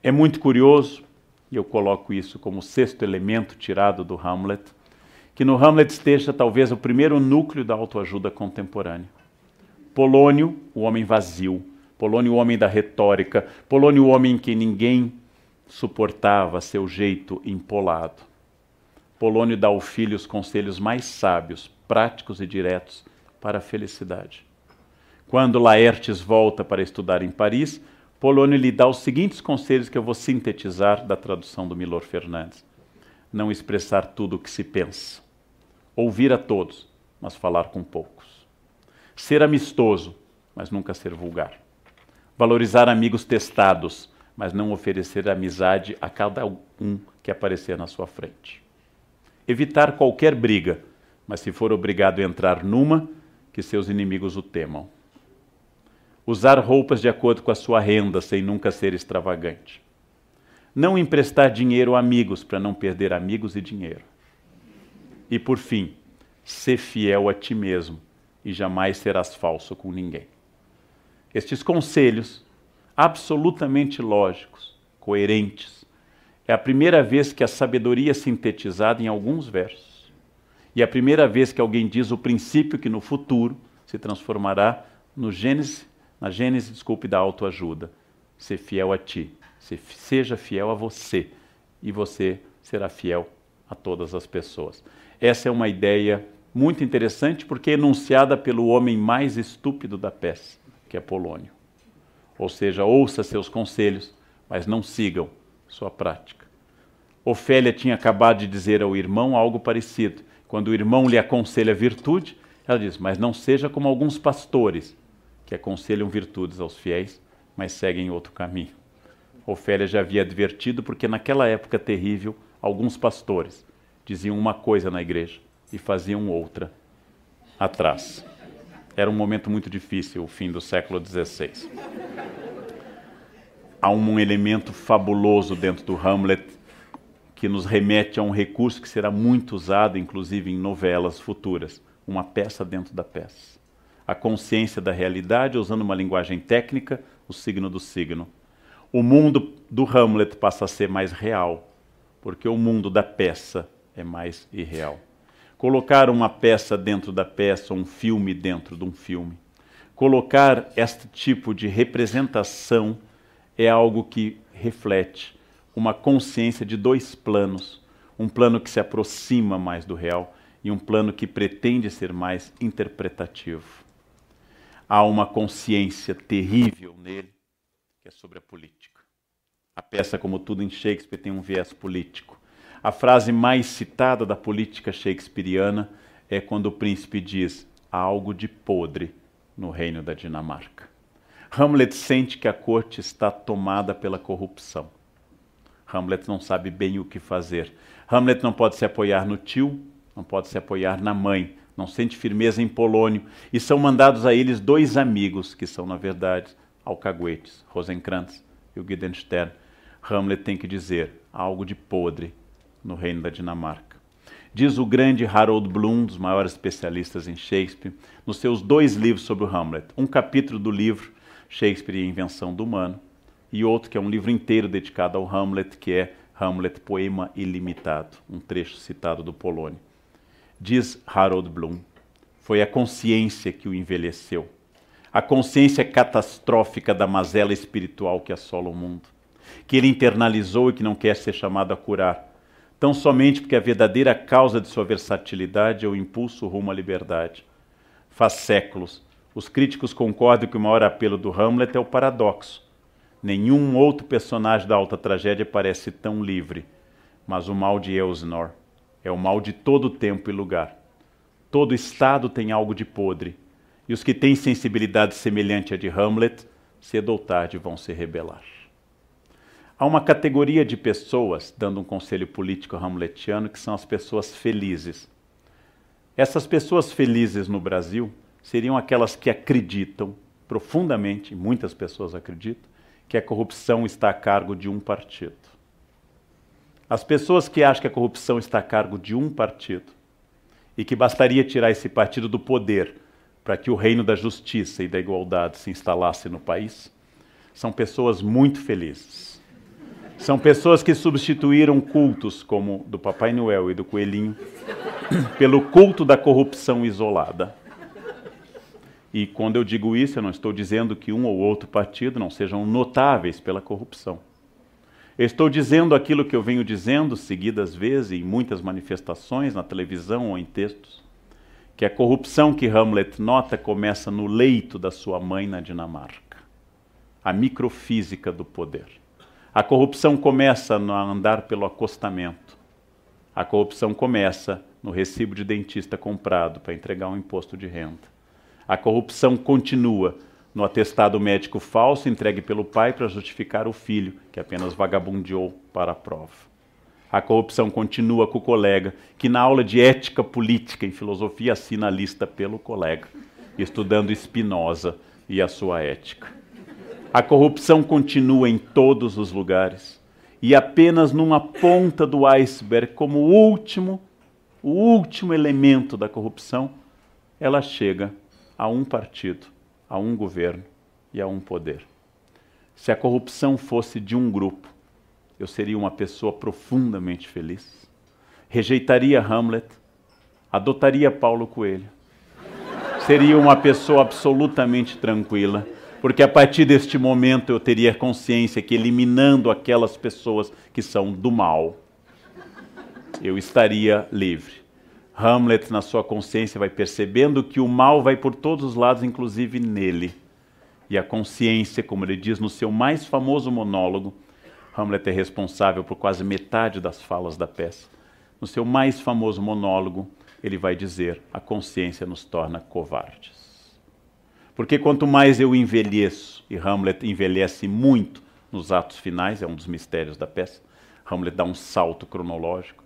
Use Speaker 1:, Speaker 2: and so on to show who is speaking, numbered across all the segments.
Speaker 1: É muito curioso, e eu coloco isso como o sexto elemento tirado do Hamlet, que no Hamlet esteja talvez o primeiro núcleo da autoajuda contemporânea. Polônio, o homem vazio, Polônio, o homem da retórica, Polônio, o homem em que ninguém suportava seu jeito empolado. Polônio dá ao filho os conselhos mais sábios, práticos e diretos para a felicidade. Quando Laertes volta para estudar em Paris, Polônio lhe dá os seguintes conselhos que eu vou sintetizar da tradução do Milor Fernandes. Não expressar tudo o que se pensa. Ouvir a todos, mas falar com poucos. Ser amistoso, mas nunca ser vulgar. Valorizar amigos testados, mas não oferecer amizade a cada um que aparecer na sua frente. Evitar qualquer briga, mas se for obrigado a entrar numa, que seus inimigos o temam. Usar roupas de acordo com a sua renda, sem nunca ser extravagante. Não emprestar dinheiro a amigos, para não perder amigos e dinheiro. E por fim, ser fiel a ti mesmo, e jamais serás falso com ninguém. Estes conselhos, absolutamente lógicos, coerentes, é a primeira vez que a sabedoria é sintetizada em alguns versos. E é a primeira vez que alguém diz o princípio que no futuro se transformará na gênese da autoajuda. Ser fiel a ti, seja fiel a você, e você será fiel a todas as pessoas. Essa é uma ideia muito interessante porque é enunciada pelo homem mais estúpido da peça, que é Polônio. Ou seja, ouça seus conselhos, mas não sigam sua prática. Ofélia tinha acabado de dizer ao irmão algo parecido. Quando o irmão lhe aconselha virtude, ela diz, mas não seja como alguns pastores, que aconselham virtudes aos fiéis, mas seguem outro caminho. Ofélia já havia advertido porque naquela época terrível, alguns pastores diziam uma coisa na igreja e faziam outra atrás. Era um momento muito difícil, o fim do século XVI. Há um elemento fabuloso dentro do Hamlet que nos remete a um recurso que será muito usado, inclusive em novelas futuras, uma peça dentro da peça. A consciência da realidade, usando uma linguagem técnica, o signo do signo. O mundo do Hamlet passa a ser mais real, porque o mundo da peça é mais irreal. Colocar uma peça dentro da peça, um filme dentro de um filme. Colocar este tipo de representação é algo que reflete uma consciência de dois planos. Um plano que se aproxima mais do real e um plano que pretende ser mais interpretativo. Há uma consciência terrível nele, que é sobre a política. A peça, como tudo em Shakespeare, tem um viés político. A frase mais citada da política shakespeariana é quando o príncipe diz: há algo de podre no reino da Dinamarca. Hamlet sente que a corte está tomada pela corrupção. Hamlet não sabe bem o que fazer. Hamlet não pode se apoiar no tio, não pode se apoiar na mãe, não sente firmeza em Polônio, e são mandados a eles dois amigos, que são, na verdade, alcaguetes, Rosencrantz e o Guildenstern. Hamlet tem que dizer: há algo de podre no reino da Dinamarca. Diz o grande Harold Bloom, dos maiores especialistas em Shakespeare, nos seus 2 livros sobre o Hamlet. Um capítulo do livro Shakespeare e a Invenção do Humano, e outro que é um livro inteiro dedicado ao Hamlet, que é Hamlet, Poema Ilimitado, um trecho citado do Polônio. Diz Harold Bloom, foi a consciência que o envelheceu, a consciência catastrófica da mazela espiritual que assola o mundo, que ele internalizou e que não quer ser chamado a curar, tão somente porque a verdadeira causa de sua versatilidade é o impulso rumo à liberdade. Faz séculos, os críticos concordam que o maior apelo do Hamlet é o paradoxo. Nenhum outro personagem da alta tragédia parece tão livre, mas o mal de Elsinore é o mal de todo tempo e lugar. Todo estado tem algo de podre, e os que têm sensibilidade semelhante à de Hamlet, cedo ou tarde vão se rebelar. Há uma categoria de pessoas, dando um conselho político hamletiano, que são as pessoas felizes. Essas pessoas felizes no Brasil seriam aquelas que acreditam profundamente, muitas pessoas acreditam, que a corrupção está a cargo de um partido. As pessoas que acham que a corrupção está a cargo de um partido e que bastaria tirar esse partido do poder para que o reino da justiça e da igualdade se instalasse no país, são pessoas muito felizes. São pessoas que substituíram cultos como do Papai Noel e do Coelhinho pelo culto da corrupção isolada. E quando eu digo isso, eu não estou dizendo que um ou outro partido não sejam notáveis pela corrupção. Eu estou dizendo aquilo que eu venho dizendo seguidas vezes em muitas manifestações, na televisão ou em textos, que a corrupção que Hamlet nota começa no leito da sua mãe na Dinamarca. A microfísica do poder. A corrupção começa a andar pelo acostamento. A corrupção começa no recibo de dentista comprado para entregar um imposto de renda. A corrupção continua no atestado médico falso entregue pelo pai para justificar o filho, que apenas vagabundeou para a prova. A corrupção continua com o colega, que na aula de ética política e filosofia assina a lista pelo colega, estudando Spinoza e a sua ética. A corrupção continua em todos os lugares, e apenas numa ponta do iceberg, como o último elemento da corrupção, ela chega a um partido, a um governo e a um poder. Se a corrupção fosse de um grupo, eu seria uma pessoa profundamente feliz. Rejeitaria Hamlet, adotaria Paulo Coelho. Seria uma pessoa absolutamente tranquila, porque a partir deste momento eu teria consciência que eliminando aquelas pessoas que são do mal, eu estaria livre. Hamlet, na sua consciência, vai percebendo que o mal vai por todos os lados, inclusive nele. E a consciência, como ele diz no seu mais famoso monólogo, Hamlet é responsável por quase metade das falas da peça. No seu mais famoso monólogo, ele vai dizer: a consciência nos torna covardes. Porque quanto mais eu envelheço, e Hamlet envelhece muito nos atos finais, é um dos mistérios da peça, Hamlet dá um salto cronológico.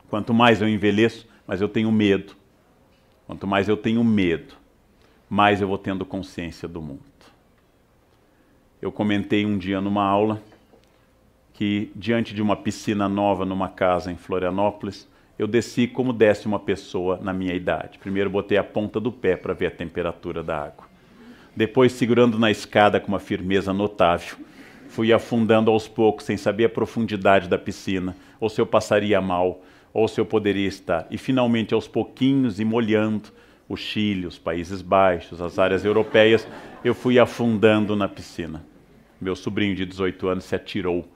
Speaker 1: Quanto mais eu envelheço, mas eu tenho medo. Quanto mais eu tenho medo, mais eu vou tendo consciência do mundo. Eu comentei um dia numa aula que, diante de uma piscina nova numa casa em Florianópolis, eu desci como desce uma pessoa na minha idade. Primeiro botei a ponta do pé para ver a temperatura da água. Depois, segurando na escada com uma firmeza notável, fui afundando aos poucos, sem saber a profundidade da piscina, ou se eu passaria mal, ou se eu poderia estar. E finalmente, aos pouquinhos, e molhando o Chile, os Países Baixos, as áreas europeias, eu fui afundando na piscina. Meu sobrinho de 18 anos se atirou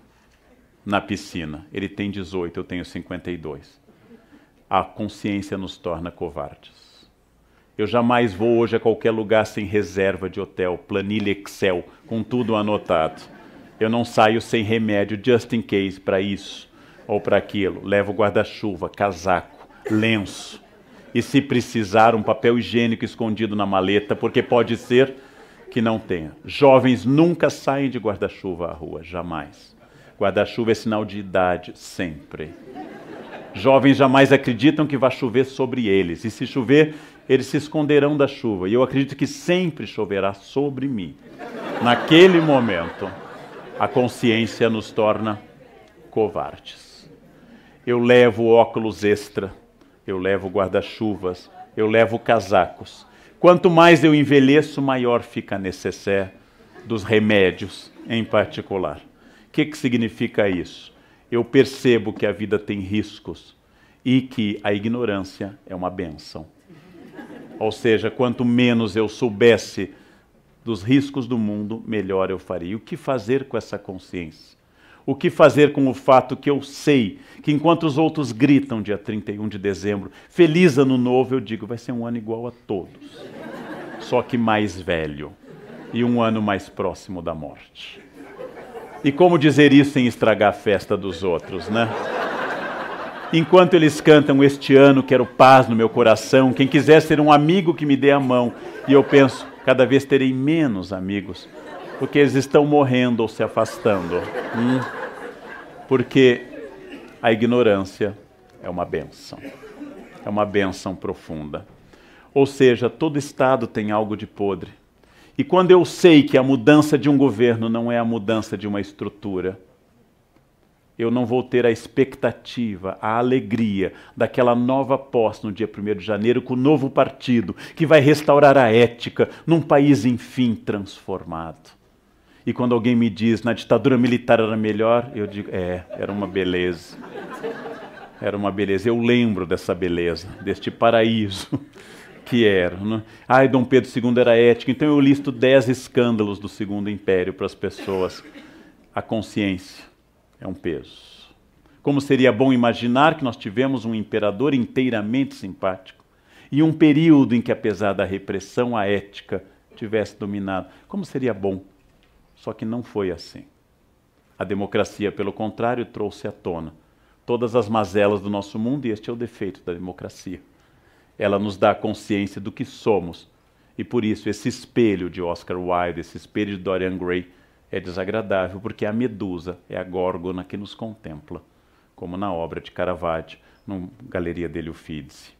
Speaker 1: na piscina. Ele tem 18, eu tenho 52. A consciência nos torna covardes. Eu jamais vou hoje a qualquer lugar sem reserva de hotel, planilha Excel, com tudo anotado. Eu não saio sem remédio, just in case, para isso ou para aquilo. Levo guarda-chuva, casaco, lenço. E se precisar, um papel higiênico escondido na maleta, porque pode ser que não tenha. Jovens nunca saem de guarda-chuva à rua, jamais. Guarda-chuva é sinal de idade, sempre. Jovens jamais acreditam que vai chover sobre eles. E se chover, eles se esconderão da chuva. E eu acredito que sempre choverá sobre mim. Naquele momento, a consciência nos torna covardes. Eu levo óculos extra, eu levo guarda-chuvas, eu levo casacos. Quanto mais eu envelheço, maior fica a necessaire dos remédios em particular. O que significa isso? Eu percebo que a vida tem riscos e que a ignorância é uma bênção. Ou seja, quanto menos eu soubesse dos riscos do mundo, melhor eu faria. E o que fazer com essa consciência? O que fazer com o fato que eu sei que enquanto os outros gritam dia 31 de dezembro, feliz ano novo, eu digo, vai ser um ano igual a todos, só que mais velho e um ano mais próximo da morte. E como dizer isso sem estragar a festa dos outros, né? Enquanto eles cantam este ano, quero paz no meu coração, quem quiser ser um amigo que me dê a mão, e eu penso, cada vez terei menos amigos, porque eles estão morrendo ou se afastando. Porque a ignorância é uma bênção. É uma bênção profunda. Ou seja, todo Estado tem algo de podre. E quando eu sei que a mudança de um governo não é a mudança de uma estrutura, eu não vou ter a expectativa, a alegria daquela nova posse no dia 1º de janeiro com o novo partido que vai restaurar a ética num país, enfim, transformado. E quando alguém me diz, na ditadura militar era melhor, eu digo, era uma beleza. Era uma beleza. Eu lembro dessa beleza, deste paraíso que era. Né? Ai, Dom Pedro II era ético. Então eu listo 10 escândalos do Segundo Império para as pessoas. A consciência é um peso. Como seria bom imaginar que nós tivemos um imperador inteiramente simpático e um período em que, apesar da repressão, a ética tivesse dominado. Como seria bom. Só que não foi assim. A democracia, pelo contrário, trouxe à tona todas as mazelas do nosso mundo, e este é o defeito da democracia. Ela nos dá a consciência do que somos. E por isso esse espelho de Oscar Wilde, esse espelho de Dorian Gray, é desagradável, porque a medusa é a górgona que nos contempla, como na obra de Caravaggio, na Galeria degli Uffizi.